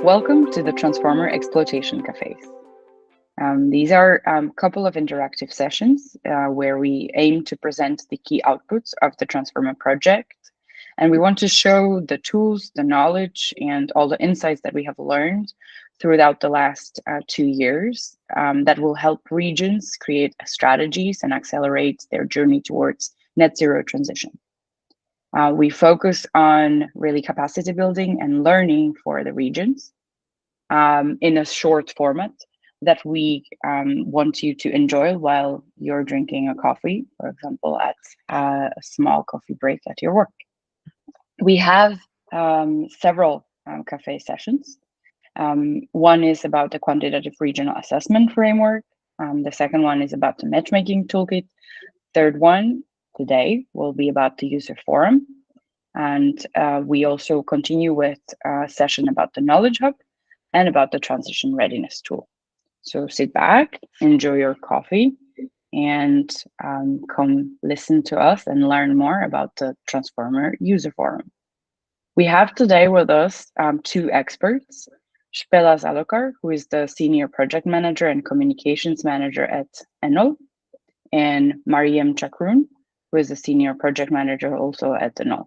Welcome to the Transformer Exploitation Cafes. These are a couple of interactive sessions where we aim to present the key outputs of the Transformer project. And we want to show the tools, the knowledge, and all the insights that we have learned throughout the last 2 years that will help regions create strategies and accelerate their journey towards net zero transition. We focus on really capacity building and learning for the regions in a short format that we want you to enjoy while you're drinking a coffee, for example, at a small coffee break at your work. We have several cafe sessions. One is about the quantitative regional assessment framework. The second one is about the matchmaking toolkit. Third one today will be about the user forum. And we also continue with a session about the knowledge hub and about the transition readiness tool. So sit back, enjoy your coffee, and come listen to us and learn more about the Transformer user forum. We have today with us two experts, Spela Zalokar, who is the Senior Project Manager and Communications Manager at Enel, and Mariam Chakrun, who is the Senior Project Manager also at Enel.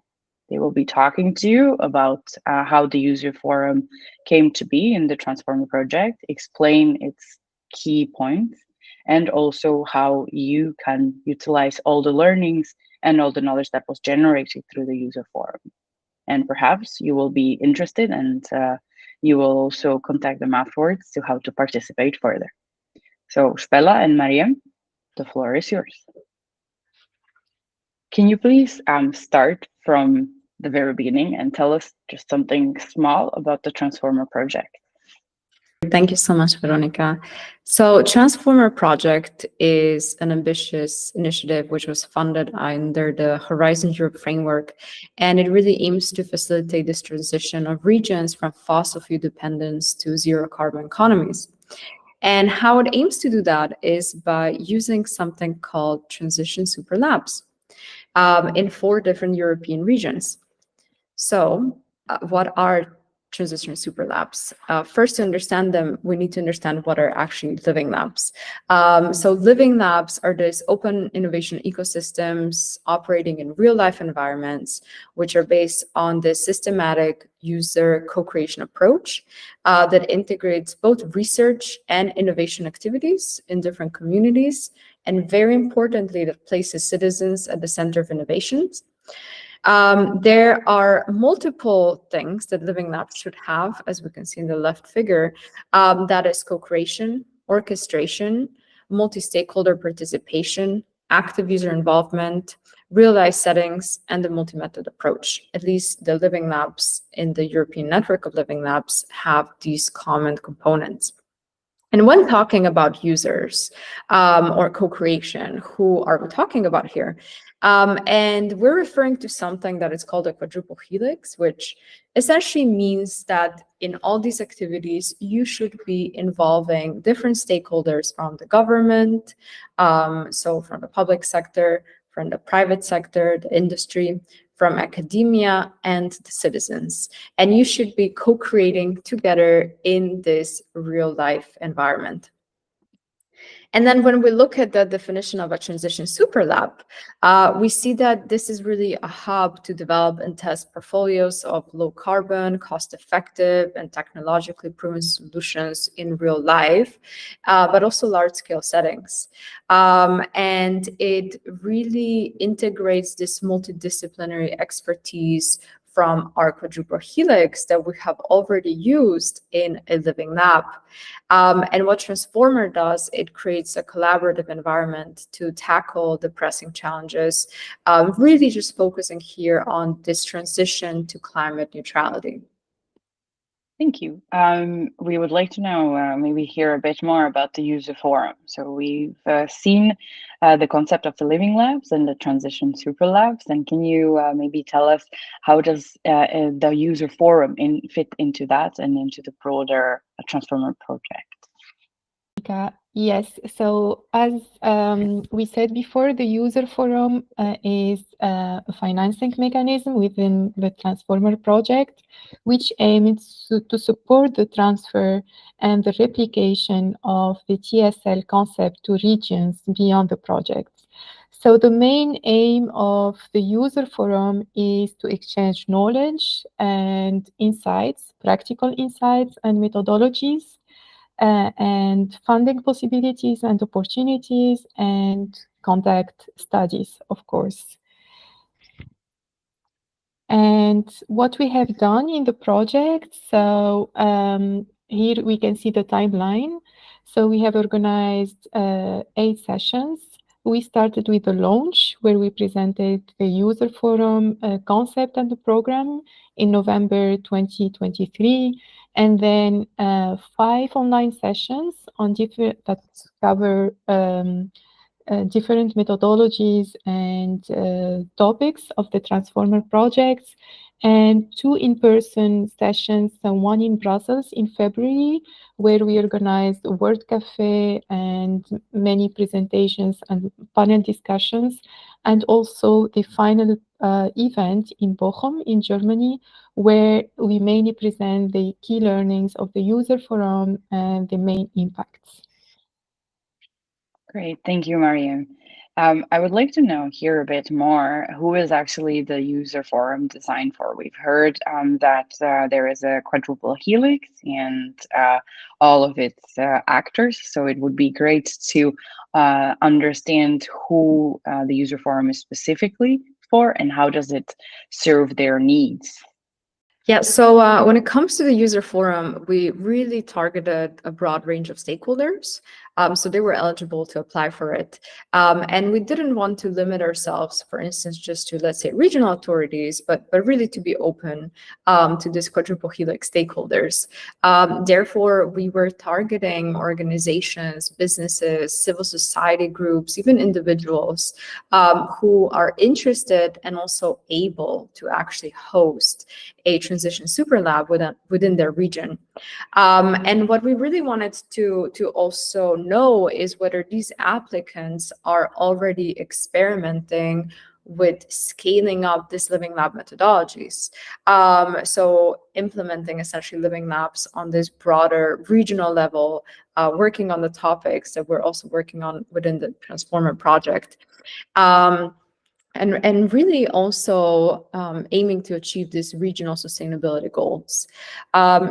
They will be talking to you about how the user forum came to be in the Transformer project, explain its key points, and also how you can utilize all the learnings and all the knowledge that was generated through the user forum. And perhaps you will be interested and you will also contact them afterwards to how to participate further. So Spela and Mariam, the floor is yours. Can you please start from the very beginning and tell us just something small about the Transformer project? Thank you so much, Veronica. So Transformer Project is an ambitious initiative which was funded under the Horizon Europe framework, and it really aims to facilitate this transition of regions from fossil fuel dependence to zero carbon economies. And how it aims to do that is by using something called transition super labs in 4 different European regions. So what are transition super labs? First, to understand them, we need to understand what are actually living labs. So living labs are these open innovation ecosystems operating in real life environments, which are based on this systematic user co-creation approach that integrates both research and innovation activities in different communities, and very importantly, that places citizens at the center of innovations. There are multiple things that living labs should have, as we can see in the left figure. That is co-creation, orchestration, multi-stakeholder participation, active user involvement, real-life settings, and the multi-method approach. At least the living labs in the European network of living labs have these common components. And when talking about users or co-creation, who are we talking about here? And we're referring to something that is called a quadruple helix, which essentially means that in all these activities, you should be involving different stakeholders from the government, so from the public sector, from the private sector, the industry, from academia, and the citizens. And you should be co-creating together in this real life environment. And then when we look at the definition of a transition super lab, we see that this is really a hub to develop and test portfolios of low carbon, cost effective, and technologically proven solutions in real life, but also large scale settings. And it really integrates this multidisciplinary expertise from our quadruple helix that we have already used in a living lab. And what Transformer does, it creates a collaborative environment to tackle the pressing challenges, really just focusing here on this transition to climate neutrality. Thank you. We would like to know, maybe hear a bit more about the user forum. So we've seen the concept of the living labs and the transition super labs. And can you maybe tell us how does the user forum fit into that and into the broader Transformer project? Veronica. Yes, so as we said before, the user forum is a financing mechanism within the Transformer project, which aims to support the transfer and the replication of the TSL concept to regions beyond the project. So the main aim of the user forum is to exchange knowledge and insights, practical insights and methodologies, and funding possibilities and opportunities, and conduct studies, of course. And what we have done in the project, so here we can see the timeline. So we have organized 8 sessions. We started with the launch, where we presented the user forum concept and the program in November 2023, and then 5 online sessions on different that cover different methodologies and topics of the Transformer projects, and 2 in-person sessions, one in Brussels in February, where we organized a word cafe and many presentations and panel discussions, and also the final event in Bochum in Germany, where we mainly present the key learnings of the user forum and the main impacts. Great, thank you, Mariam. I would like to hear a bit more, who is actually the user forum designed for? We've heard that there is a quadruple helix and all of its actors, so it would be great to understand who the user forum is specifically for and how does it serve their needs. Yeah, so when it comes to the user forum, we really targeted a broad range of stakeholders. So they were eligible to apply for it. And we didn't want to limit ourselves, for instance, just to, let's say, regional authorities, but really to be open to this quadruple helix stakeholders. Therefore, we were targeting organizations, businesses, civil society groups, even individuals who are interested and also able to actually host a transition super lab within their region. And what we really wanted to also know is whether these applicants are already experimenting with scaling up these living lab methodologies. So implementing essentially living labs on this broader regional level, working on the topics that we're also working on within the Transformer project. And really also aiming to achieve these regional sustainability goals.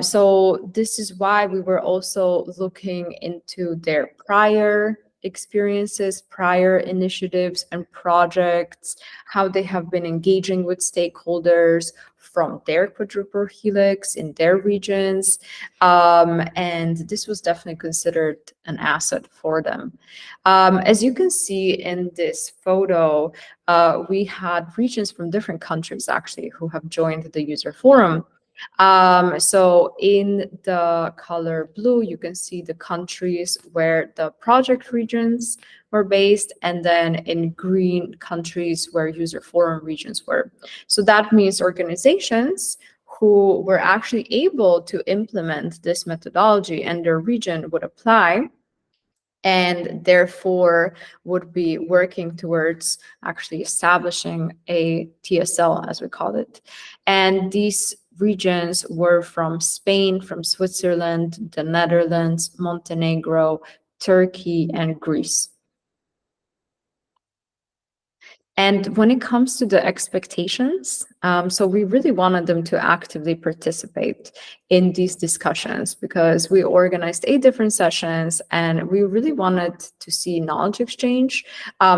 So this is why we were also looking into their prior experiences, prior initiatives and projects, how they have been engaging with stakeholders from their quadruple helix in their regions. And this was definitely considered an asset for them. As you can see in this photo, we had regions from different countries actually who have joined the user forum. So in the color blue, you can see the countries where the project regions were based, and then in green, countries where user forum regions were. So that means organizations who were actually able to implement this methodology and their region would apply, and therefore would be working towards actually establishing a TSL, as we call it. And these regions were from Spain, from Switzerland, the Netherlands, Montenegro, Turkey, and Greece. And when it comes to the expectations, so we really wanted them to actively participate in these discussions, because we organized 8 different sessions and we really wanted to see knowledge exchange.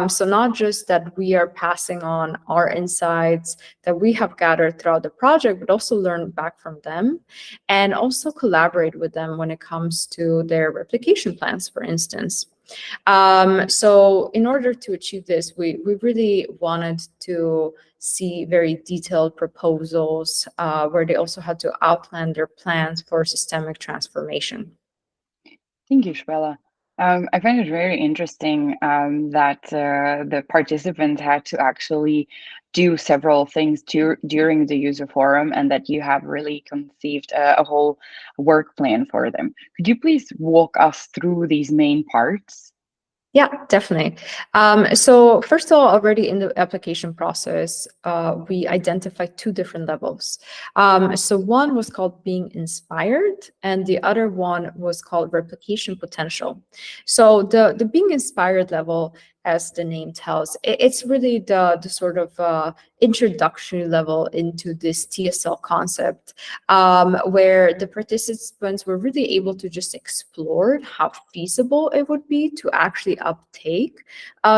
So not just that we are passing on our insights that we have gathered throughout the project, but also learn back from them and also collaborate with them when it comes to their replication plans, for instance. So in order to achieve this, we really wanted to see very detailed proposals where they also had to outline their plans for systemic transformation. Thank you, Shwela. I find it very interesting that the participants had to actually do several things during the user forum, and that you have really conceived a whole work plan for them. Could you please walk us through these main parts? Yeah, definitely. So first of all, already in the application process, we identified two different levels. So one was called being inspired, and the other one was called replication potential. So the being inspired level, as the name tells, it's really the sort of introductory level into this TSL concept, where the participants were really able to just explore how feasible it would be to actually uptake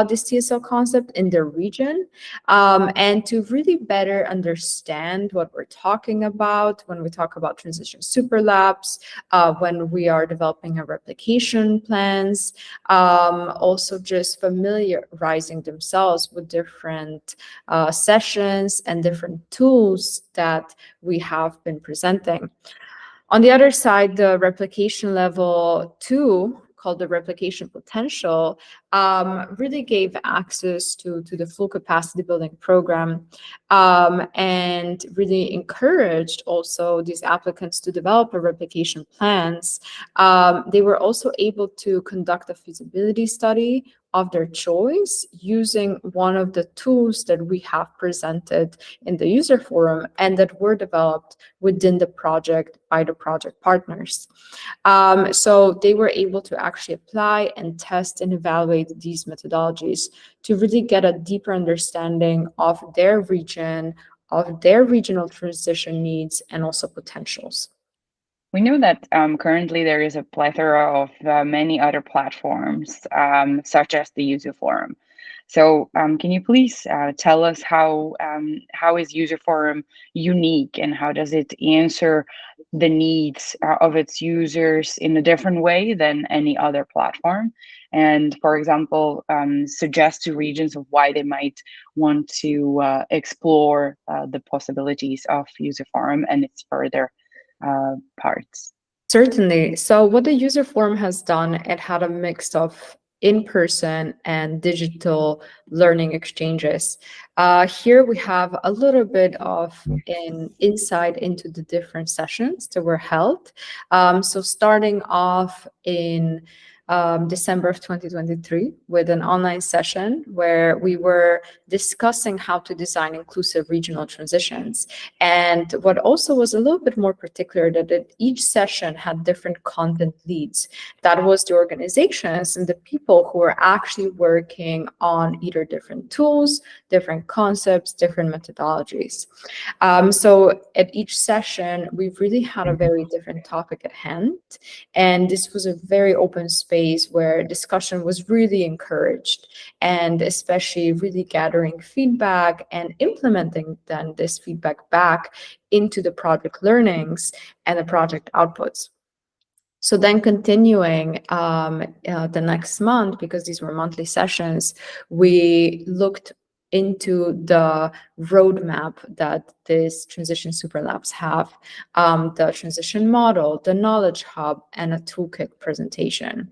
this TSL concept in their region, and to really better understand what we're talking about when we talk about transition super labs, when we are developing our replication plans, also just familiarizing themselves with different sessions and different tools that we have been presenting. On the other side, the replication level 2, called the replication potential, really gave access to the full capacity building program, and really encouraged also these applicants to develop a replication plans. They were also able to conduct a feasibility study of their choice using one of the tools that we have presented in the user forum and that were developed within the project by the project partners. So they were able to actually apply and test and evaluate these methodologies to really get a deeper understanding of their region, of their regional transition needs, and also potentials. We know that currently there is a plethora of many other platforms, such as the user forum. So, can you please tell us how is user forum unique, and how does it answer the needs of its users in a different way than any other platform? And, for example, suggest to regions of why they might want to explore the possibilities of user forum and its further parts. Certainly. So what the user forum has done, it had a mix of in-person and digital learning exchanges. Here we have a little bit of an insight into the different sessions that were held. So starting off in December of 2023 with an online session where we were discussing how to design inclusive regional transitions. And what also was a little bit more particular, that each session had different content leads. That was the organizations and the people who were actually working on either different tools, different concepts, different methodologies. So at each session, we really had a very different topic at hand. And this was a very open space where discussion was really encouraged, and especially really gathering feedback and implementing then this feedback back into the project learnings and the project outputs. So then continuing the next month, because these were monthly sessions, we looked into the roadmap that these transition super labs have, the transition model, the knowledge hub, and a toolkit presentation.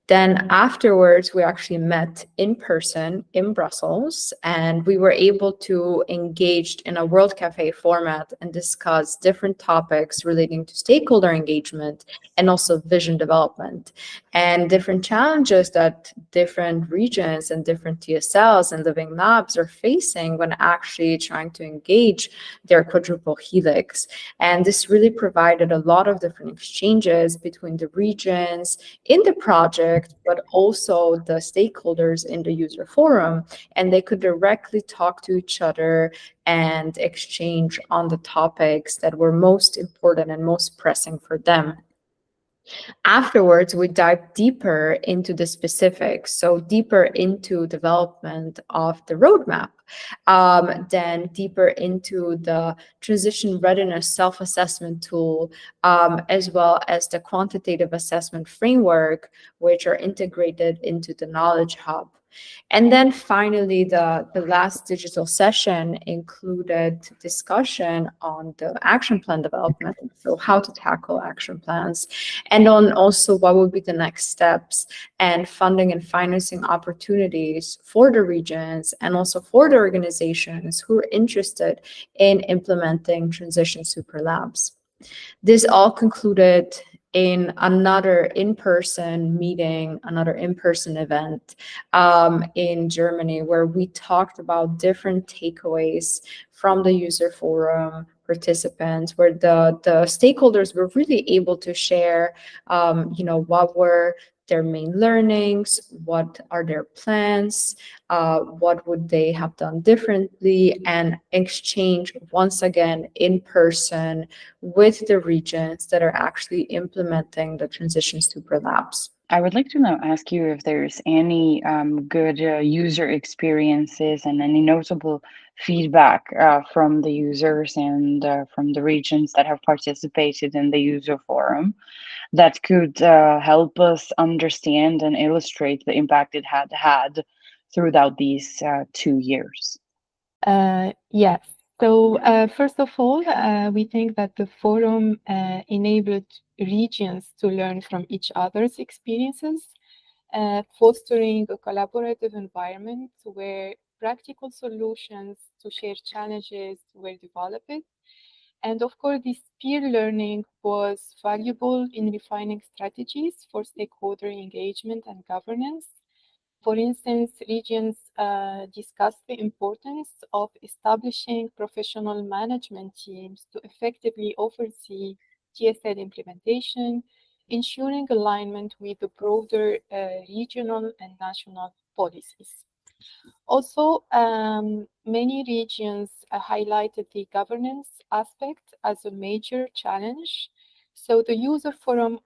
Then afterwards, we actually met in person in Brussels, and we were able to engage in a World Cafe format and discuss different topics relating to stakeholder engagement and also vision development, and different challenges that different regions and different TSLs and living labs are facing when actually trying to engage their quadruple helix. And this really provided a lot of different exchanges between the regions in the project, but also the stakeholders in the user forum, and they could directly talk to each other and exchange on the topics that were most important and most pressing for them. Afterwards, we dive deeper into the specifics, so deeper into development of the roadmap, then deeper into the transition readiness self-assessment tool, as well as the quantitative assessment framework, which are integrated into the knowledge hub. And then finally, the last digital session included discussion on the action plan development, so how to tackle action plans, and on also what would be the next steps and funding and financing opportunities for the regions and also for the organizations who are interested in implementing transition super labs. This all concluded in another in-person meeting, another in-person event in Germany, where we talked about different takeaways from the user forum participants, where the stakeholders were really able to share, what were their main learnings, what are their plans, what would they have done differently, and exchange once again in person with the regions that are actually implementing the transition super labs. I would like to now ask you if there's any good user experiences and any notable feedback from the users and from the regions that have participated in the user forum that could help us understand and illustrate the impact it had throughout these 2 years. Yes. So first of all, we think that the forum enabled regions to learn from each other's experiences, fostering a collaborative environment where practical solutions to shared challenges were developed. And of course, this peer learning was valuable in refining strategies for stakeholder engagement and governance. For instance, regions discussed the importance of establishing professional management teams to effectively oversee TSL implementation, ensuring alignment with the broader regional and national policies. Also, many regions highlighted the governance aspect as a major challenge. So the user forum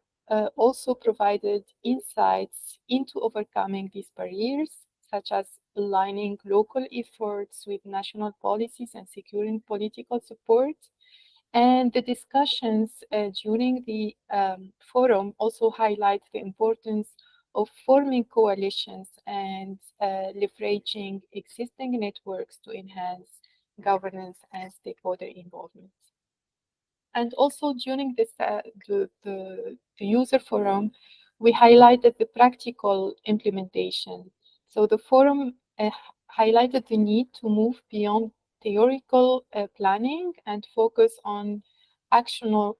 also provided insights into overcoming these barriers, such as aligning local efforts with national policies and securing political support. And the discussions during the forum also highlight the importance of forming coalitions and leveraging existing networks to enhance governance and stakeholder involvement. And also during the user forum, we highlighted the practical implementation. So the forum highlighted the need to move beyond theoretical planning and focus on actions.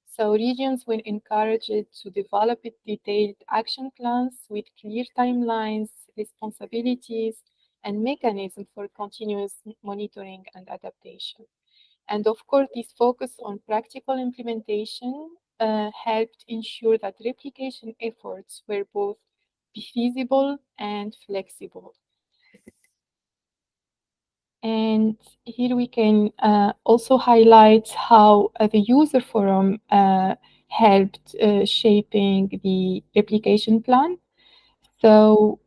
So regions were encouraged to develop detailed action plans with clear timelines, responsibilities, and mechanisms for continuous monitoring and adaptation. And of course, this focus on practical implementation helped ensure that replication efforts were both feasible and flexible. And here we can also highlight how the user forum helped shaping the replication plan. So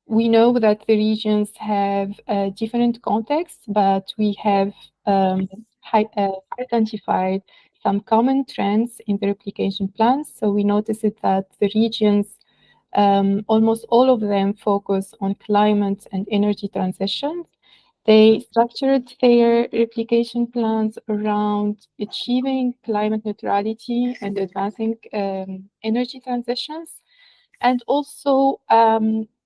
we know that the regions have different contexts, but we have identified some common trends in the replication plans. So we noticed that the regions, almost all of them, focus on climate and energy transition. They structured their replication plans around achieving climate neutrality and advancing energy transitions. And also,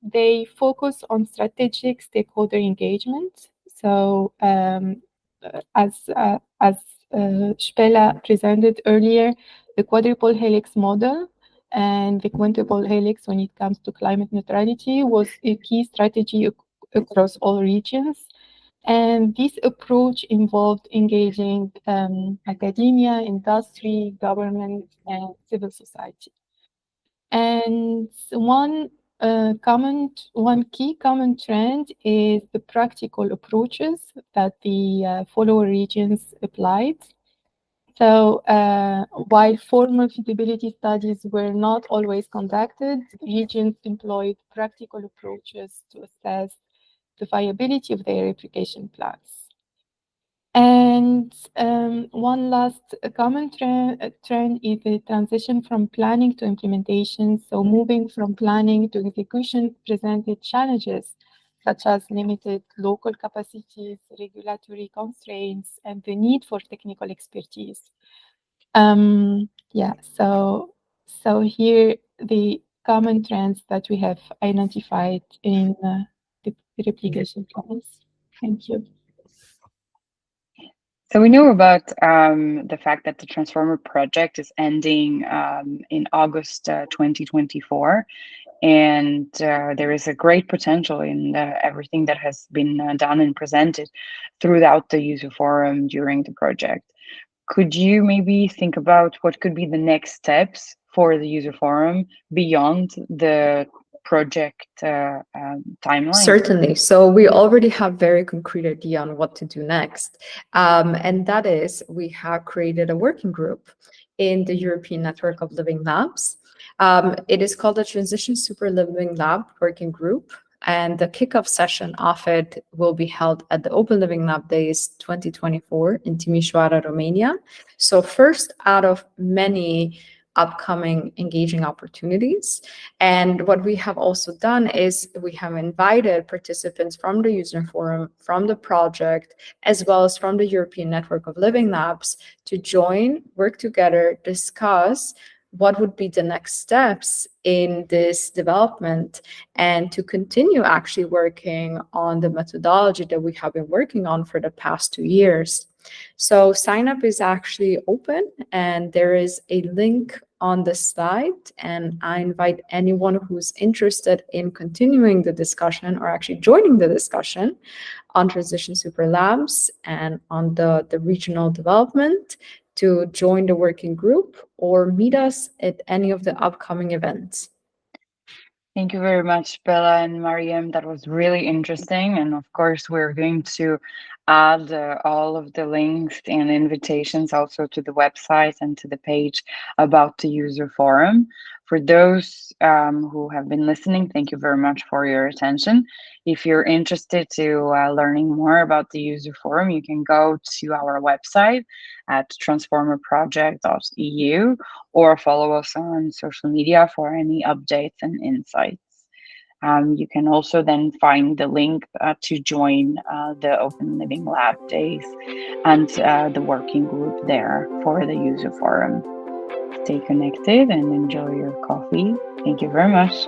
they focus on strategic stakeholder engagement. So, as Spela presented earlier, the quadruple helix model and the quintuple helix when it comes to climate neutrality was a key strategy across all regions. And this approach involved engaging academia, industry, government, and civil society. And one key common trend is the practical approaches that the follower regions applied. So while formal feasibility studies were not always conducted, regions employed practical approaches to assess the viability of their replication plans. And one last common trend is the transition from planning to implementation. So moving from planning to execution presented challenges such as limited local capacities, regulatory constraints, and the need for technical expertise. Yeah, so here the common trends that we have identified in the replication plans. Thank you. So we know about the fact that the Transformer project is ending in August 2024, and there is a great potential in everything that has been done and presented throughout the user forum during the project. Could you maybe think about what could be the next steps for the user forum beyond the project timeline? Certainly. So we already have very concrete idea on what to do next. And that is, we have created a working group in the European Network of Living Labs. It is called the Transition Super Living Lab Working Group. And the kickoff session of it will be held at the Open Living Lab Days 2024 in Timișoara, Romania. So first out of many upcoming engaging opportunities. And what we have also done is we have invited participants from the user forum, from the project, as well as from the European Network of Living Labs to join, work together, discuss what would be the next steps in this development, and to continue actually working on the methodology that we have been working on for the past 2 years. So sign up is actually open, and there is a link on the slide, and I invite anyone who's interested in continuing the discussion or actually joining the discussion on Transition Super Labs and on the regional development to join the working group or meet us at any of the upcoming events. Thank you very much, Bella and Mariam. That was really interesting. And of course, we're going to add all of the links and invitations also to the website and to the page about the user forum. For those who have been listening, thank you very much for your attention. If you're interested to learning more about the user forum, you can go to our website at transformerproject.eu or follow us on social media for any updates and insights. You can also then find the link to join the Open Living Lab Days and the working group there for the user forum. Stay connected and enjoy your coffee. Thank you very much.